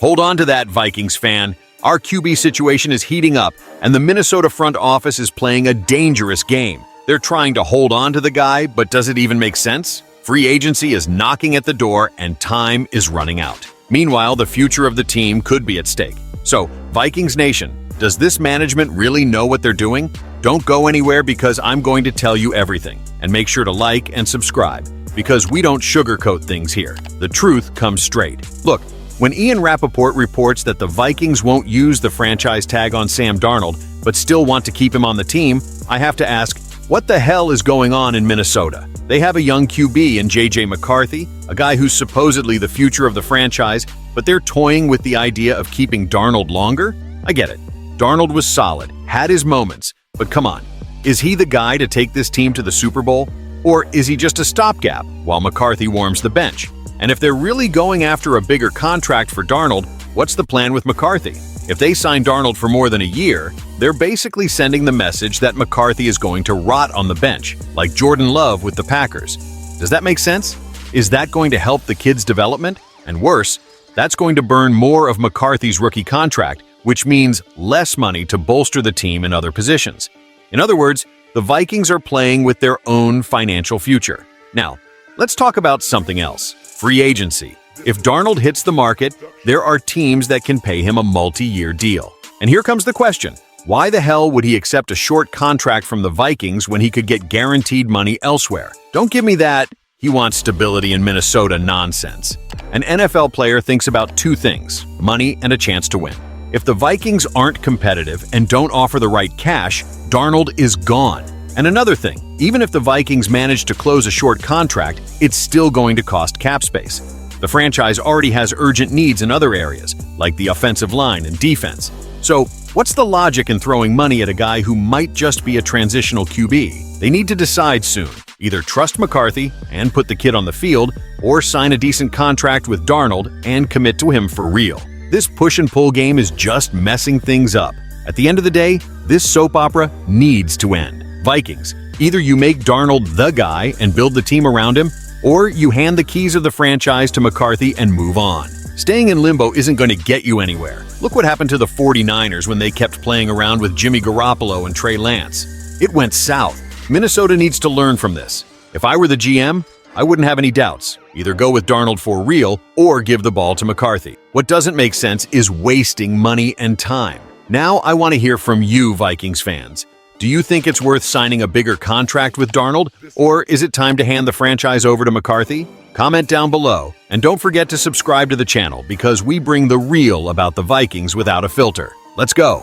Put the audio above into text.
Hold on to that, Vikings fan. Our QB situation is heating up, and the Minnesota front office is playing a dangerous game. They're trying to hold on to the guy, but does it even make sense? Free agency is knocking at the door, and time is running out. Meanwhile, the future of the team could be at stake. So, Vikings Nation, does this management really know what they're doing? Don't go anywhere because I'm going to tell you everything. And make sure to like and subscribe, because we don't sugarcoat things here. The truth comes straight. Look, when Ian Rappaport reports that the Vikings won't use the franchise tag on Sam Darnold, but still want to keep him on the team, I have to ask, what the hell is going on in Minnesota? They have a young QB in J.J. McCarthy, a guy who's supposedly the future of the franchise, but they're toying with the idea of keeping Darnold longer? I get it. Darnold was solid, had his moments, but come on. Is he the guy to take this team to the Super Bowl? Or is he just a stopgap while McCarthy warms the bench? And if they're really going after a bigger contract for Darnold, what's the plan with McCarthy? If they sign Darnold for more than a year, they're basically sending the message that McCarthy is going to rot on the bench, like Jordan Love with the Packers. Does that make sense? Is that going to help the kid's development? And worse, that's going to burn more of McCarthy's rookie contract, which means less money to bolster the team in other positions. In other words, the Vikings are playing with their own financial future. Now, let's talk about something else. Free agency. If Darnold hits the market, there are teams that can pay him a multi-year deal. And here comes the question. Why the hell would he accept a short contract from the Vikings when he could get guaranteed money elsewhere? Don't give me that "he wants stability in Minnesota" nonsense. An NFL player thinks about two things: money and a chance to win. If the Vikings aren't competitive and don't offer the right cash, Darnold is gone. And another thing, even if the Vikings manage to close a short contract, it's still going to cost cap space. The franchise already has urgent needs in other areas, like the offensive line and defense. So, what's the logic in throwing money at a guy who might just be a transitional QB? They need to decide soon. Either trust McCarthy and put the kid on the field, or sign a decent contract with Darnold and commit to him for real. This push and pull game is just messing things up. At the end of the day, this soap opera needs to end. Vikings, either you make Darnold the guy and build the team around him, or you hand the keys of the franchise to McCarthy and move on. Staying in limbo isn't going to get you anywhere. Look what happened to the 49ers when they kept playing around with Jimmy Garoppolo and Trey Lance. It went south. Minnesota needs to learn from this. If I were the GM, I wouldn't have any doubts. Either go with Darnold for real or give the ball to McCarthy. What doesn't make sense is wasting money and time. Now I want to hear from you, Vikings fans. Do you think it's worth signing a bigger contract with Darnold, or is it time to hand the franchise over to McCarthy? Comment down below, and don't forget to subscribe to the channel because we bring the real about the Vikings without a filter. Let's go!